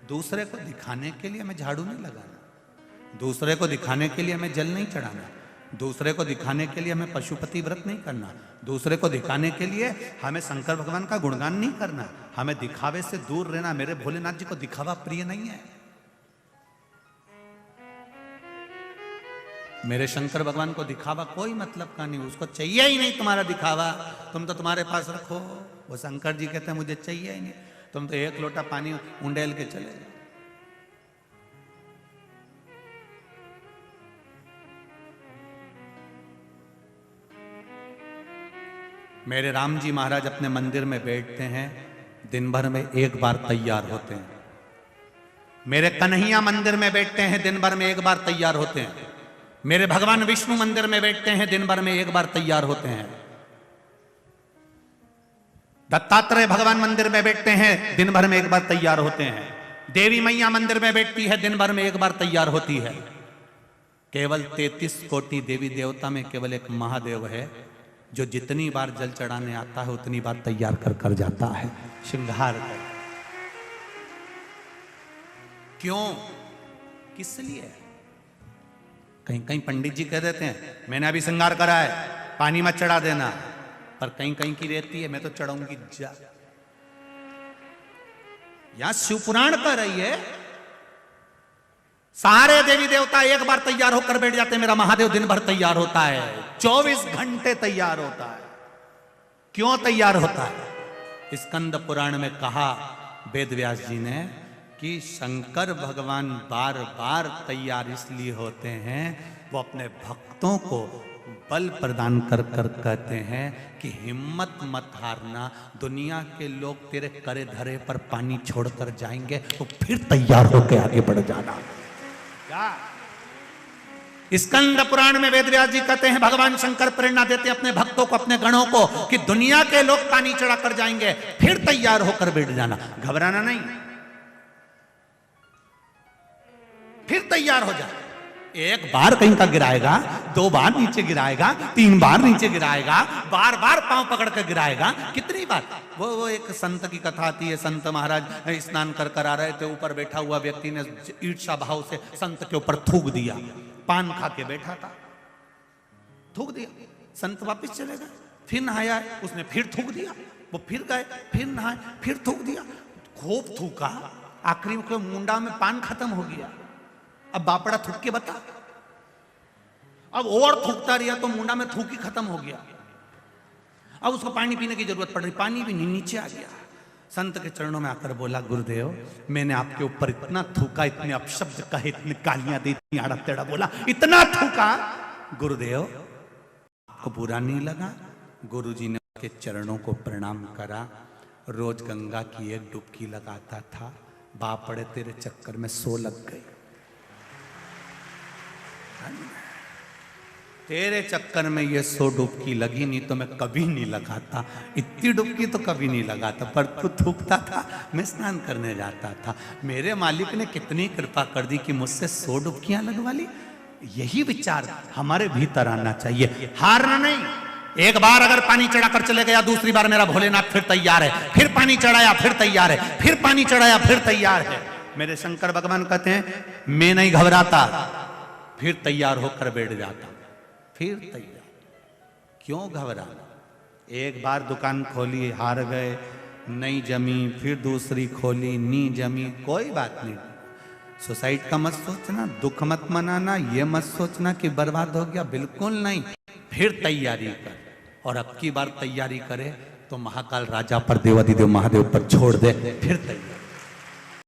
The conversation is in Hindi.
दूसरे को दिखाने के लिए हमें झाड़ू नहीं लगाना, दूसरे को दिखाने के लिए हमें जल नहीं चढ़ाना, दूसरे को दिखाने के लिए हमें पशुपति व्रत नहीं करना, दूसरे को दिखाने के लिए हमें शंकर भगवान का गुणगान नहीं करना, हमें दिखावे से दूर रहना। मेरे भोलेनाथ जी को दिखावा प्रिय नहीं है। मेरे शंकर भगवान को दिखावा कोई मतलब का नहीं, उसको चाहिए ही नहीं तुम्हारा दिखावा। तुम तो तुम्हारे पास रखो। वो शंकर जी कहते हैं मुझे चाहिए ही नहीं, तुम तो एक लोटा पानी उंडेल के चले जाओ। मेरे राम जी महाराज अपने मंदिर में बैठते हैं, दिन भर में एक बार तैयार होते हैं। मेरे कन्हैया मंदिर में बैठते हैं, दिन भर में एक बार तैयार होते हैं। मेरे भगवान विष्णु मंदिर में बैठते हैं, दिन भर में एक बार तैयार होते हैं। दत्तात्रेय भगवान मंदिर में बैठते हैं, दिन भर में एक बार तैयार होते हैं। देवी मैया मंदिर में बैठती है, दिन भर में एक बार तैयार होती है। केवल 33 कोटि देवी देवता में केवल एक महादेव है जो जितनी बार जल चढ़ाने आता है उतनी बार तैयार कर जाता है, श्रृंगार कर। क्यों, किस लिए? कहीं कहीं पंडित जी कह देते हैं मैंने अभी श्रृंगार करा है, पानी मत चढ़ा देना, पर कहीं कहीं की रहती है मैं तो चढ़ाऊंगी जा। यहां शिवपुराण कह रही है सारे देवी देवता एक बार तैयार होकर बैठ जाते हैं, मेरा महादेव दिन भर तैयार होता है, 24 घंटे तैयार होता है। क्यों तैयार होता है? स्कंद पुराण में कहा वेद व्यास जी ने कि शंकर भगवान बार बार तैयार इसलिए होते हैं, वो अपने भक्तों को बल प्रदान कर कहते हैं कि हिम्मत मत हारना, दुनिया के लोग तेरे करे धरे पर पानी छोड़कर जाएंगे तो फिर तैयार होकर आगे बढ़ जाना। स्कंद पुराण में वेद व्यास जी कहते हैं भगवान शंकर प्रेरणा देते हैं अपने भक्तों को, अपने गणों को कि दुनिया के लोग पानी चढ़ा कर जाएंगे फिर तैयार होकर बैठ जाना, घबराना नहीं, फिर तैयार हो जाए। एक बार कहीं का गिराएगा, 2 बार नीचे गिराएगा, 3 बार नीचे गिराएगा, बार बार पांव पकड़ कर गिराएगा, कितनी बार? वो एक संत की कथा आती है। संत महाराज स्नान कर आ रहे थे, ऊपर बैठा हुआ व्यक्ति ने ईर्ष्या भाव से संत के ऊपर थूक दिया। पान खा के बैठा था, थूक दिया, संत वापिस चले गए, फिर नहाया, उसने फिर थूक दिया, वो फिर गए, फिर नहाए, फिर थूक दिया, खूब थूका, आखिरी में मुंडा में पान खत्म हो गया। अब बापड़ा थूक के बता, अब और थूकता रहा तो मुंडा में थूक ही खत्म हो गया। अब उसको पानी पीने की जरूरत पड़ रही, पानी भी नीचे आ गया। संत के चरणों में आकर बोला गुरुदेव मैंने आपके ऊपर इतना थूका, इतने अपशब्द कहे, इतनी गालियां दी, इतनी आड़ा टेढ़ा बोला, इतना थूका, गुरुदेव आपको बुरा नहीं लगा? गुरुजी ने उसके चरणों को प्रणाम करा। रोज गंगा की एक डुबकी लगाता था, बापड़े तेरे चक्कर में 100 लग गई, तेरे चक्कर में ये 100 डुबकी लगी, नहीं तो मैं कभी नहीं लगाता, इतनी डुबकी तो कभी नहीं लगाता, पर तू थूकता था, मैं स्नान करने जाता था, मेरे मालिक ने कितनी कृपा कर दी कि मुझसे 100 डुबकियां लगवा ली। यही विचार हमारे भीतर आना चाहिए, हारना नहीं। एक बार अगर पानी चढ़ा कर चले गया, दूसरी बार मेरा भोलेनाथ फिर तैयार है, फिर पानी चढ़ाया फिर तैयार है, फिर पानी चढ़ाया फिर तैयार है। मेरे शंकर भगवान कहते हैं मैं नहीं घबराता, फिर तैयार होकर बैठ जाता, फिर तैयार। क्यों घबराना? एक बार दुकान खोली, हार गए, नहीं जमी, फिर दूसरी खोली, नहीं जमी, कोई बात नहीं। सुसाइड का मत सोचना, दुख मत मनाना, ये मत सोचना कि बर्बाद हो गया, बिल्कुल नहीं, फिर तैयारी कर। और अब की बार तैयारी करे तो महाकाल राजा पर, देवाधिदेव महादेव पर छोड़ दे, फिर तैयारी।